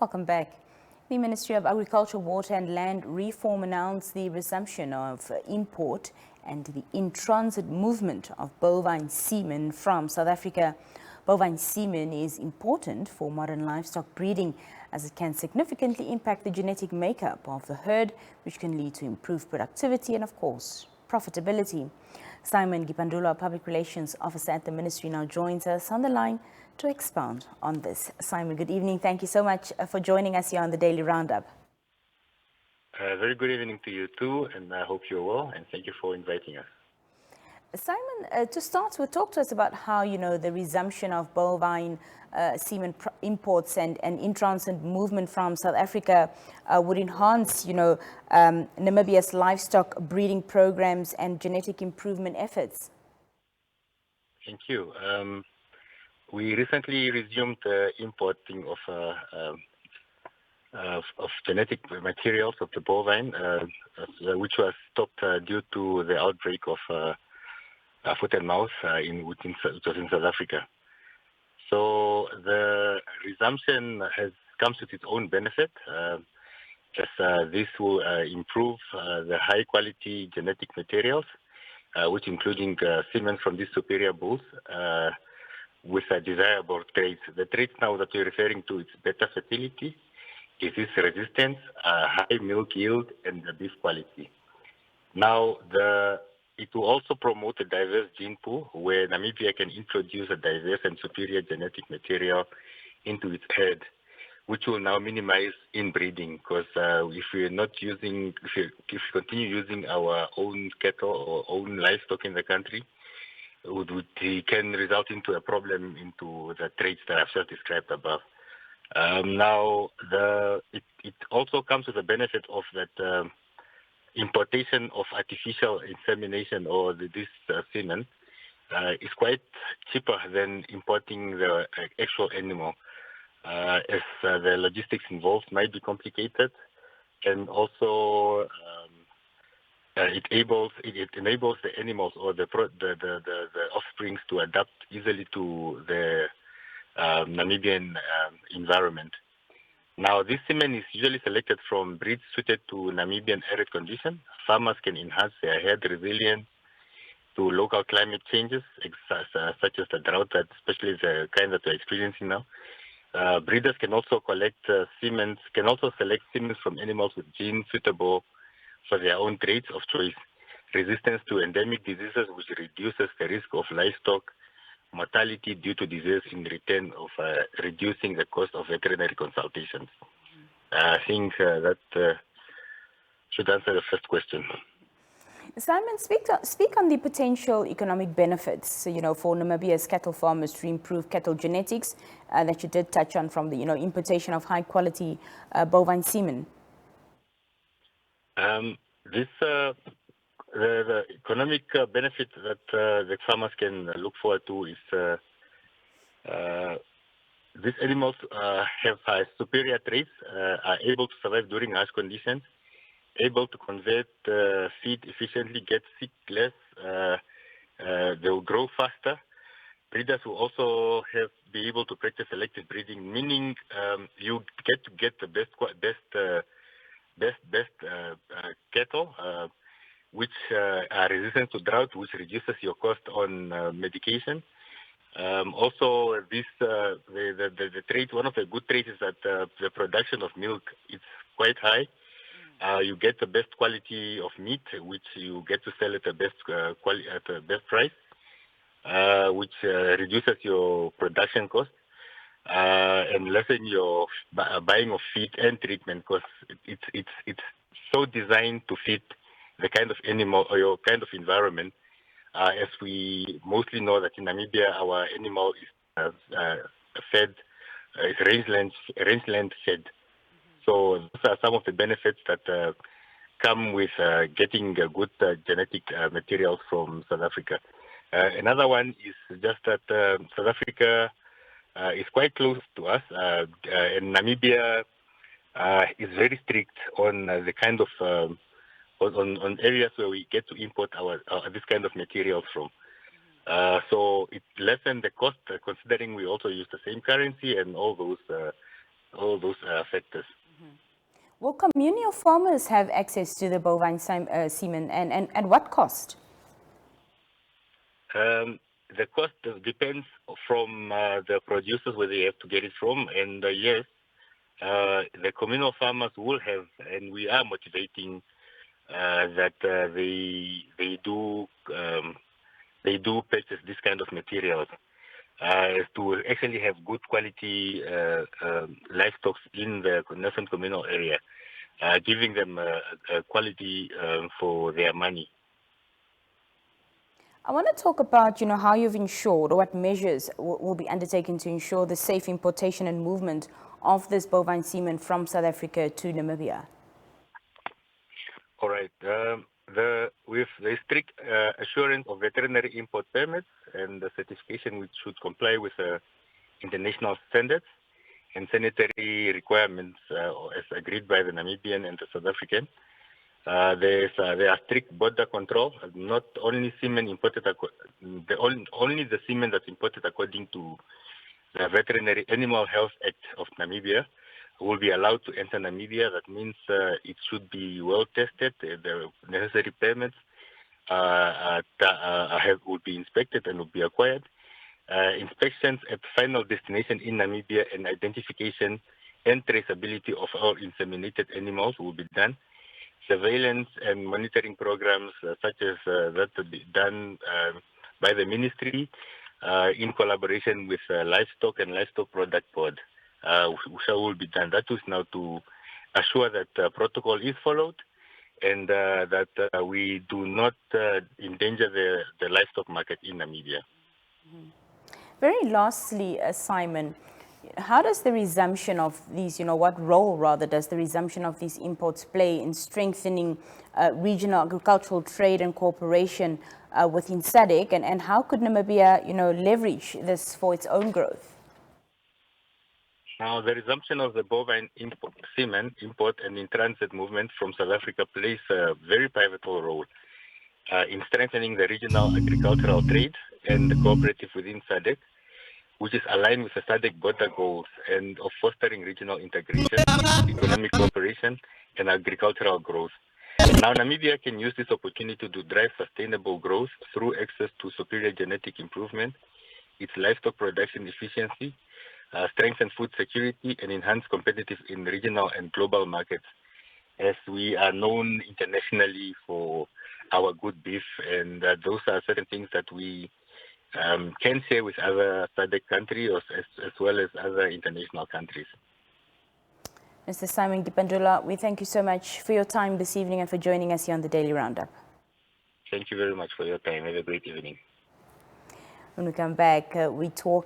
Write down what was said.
Welcome back. The Ministry of Agriculture, Water and Land Reform announced the resumption of import and the in-transit movement of bovine semen from South Africa. Bovine semen is important for modern livestock breeding as it can significantly impact the genetic makeup of the herd, which can lead to improved productivity and, of course, profitability. Simon Nghipandulwa, Public Relations Officer at the Ministry, now joins us on the line to expound on this. Simon, good evening. Thank you so much for joining us here on the Daily Roundup. Very good evening to you too, and I hope you're well, and thank you for inviting us. Simon, to start with, talk to us about how, the resumption of bovine semen imports and in-transit movement from South Africa would enhance, Namibia's livestock breeding programs and genetic improvement efforts. Thank you. We recently resumed importing of genetic materials of the bovine, which was stopped due to the outbreak of foot and mouth in South Africa. So the resumption comes with its own benefit, as this will improve the high quality genetic materials, which including semen from these superior bulls, with desirable traits. The traits now that you're referring to, it's better fertility, disease resistance, high milk yield, and the beef quality. Now, it will also promote a diverse gene pool where Namibia can introduce a diverse and superior genetic material into its herd, which will now minimize inbreeding. Because if we continue using our own cattle or own livestock in the country, it can result into a problem into the traits that I've just described above. Now, it also comes with the benefit of that importation of artificial insemination or this semen is quite cheaper than importing the actual animal, as the logistics involved might be complicated, and also it enables the animals or the offsprings to adapt easily to the Namibian environment. Now, this semen is usually selected from breeds suited to Namibian arid conditions. Farmers can enhance their herd resilience to local climate changes, such as the drought, especially the kind that we're experiencing now. Breeders can also select semen from animals with genes suitable for their own traits of choice, resistance to endemic diseases, which reduces the risk of livestock mortality due to disease, in return of reducing the cost of veterinary consultations. I think that should answer the first question. Simon, speak on the potential economic benefits, for Namibia's cattle farmers to improve cattle genetics that you did touch on from the, importation of high quality bovine semen. The economic benefit that the farmers can look forward to is these animals have superior traits, are able to survive during harsh conditions, able to convert feed efficiently, get sick less, they will grow faster. Breeders will also be able to practice selective breeding, meaning you get the best cattle, which are resistant to drought, which reduces your cost on medication. Also, the trait, one of the good traits is that the production of milk is quite high. You get the best quality of meat, which you get to sell at the best price, which reduces your production cost and lessen your buying of feed and treatment costs. It's so designed to fit the kind of animal or your kind of environment, as we mostly know that in Namibia our animal is fed, is rangeland fed. So those are some of the benefits that come with getting good genetic materials from South Africa. Another one is just that South Africa is quite close to us, and Namibia is very strict on the kind of on areas where we get to import this kind of materials from. So it lessens the cost, considering we also use the same currency and all those all those factors. Will community of farmers have access to the bovine semen, and at what cost? The cost depends from the producers where they have to get it from, and yes, the communal farmers will have, and we are motivating that they do purchase this kind of materials to actually have good quality livestock in the Nelson communal area, giving them quality for their money. I want to talk about, how you've ensured, or what measures will be undertaken to ensure the safe importation and movement of this bovine semen from South Africa to Namibia. All right. With the strict assurance of veterinary import permits and the certification which should comply with international standards and sanitary requirements as agreed by the Namibian and the South African. There are strict border control. Not only semen imported, only the semen that's imported according to the Veterinary Animal Health Act of Namibia will be allowed to enter Namibia. That means it should be well tested. The necessary permits will be inspected and will be acquired. Inspections at final destination in Namibia and identification and traceability of all inseminated animals will be done. Surveillance and monitoring programs such as that will be done by the ministry in collaboration with Livestock and Livestock Product Board, which will be done. That is now to assure that protocol is followed and that we do not endanger the livestock market in Namibia. Very lastly, Simon, how does the resumption of these, what role rather does the resumption of these imports play in strengthening regional agricultural trade and cooperation within SADC, and how could Namibia, leverage this for its own growth? Now, the resumption of the bovine semen import and in-transit movement from South Africa plays a very pivotal role in strengthening the regional agricultural trade and the cooperative within SADC, which is aligned with the SADC border goals and of fostering regional integration, economic cooperation, and agricultural growth. Now, Namibia can use this opportunity to drive sustainable growth through access to superior genetic improvement, its livestock production efficiency, strengthen food security, and enhance competitive in regional and global markets, as we are known internationally for our good beef, and those are certain things that we can share with other SADC countries as well as other international countries. Mr. Simon Nghipandulwa, we thank you so much for your time this evening and for joining us here on the Daily Roundup. Thank you very much for your time. Have a great evening. When we come back, we talk about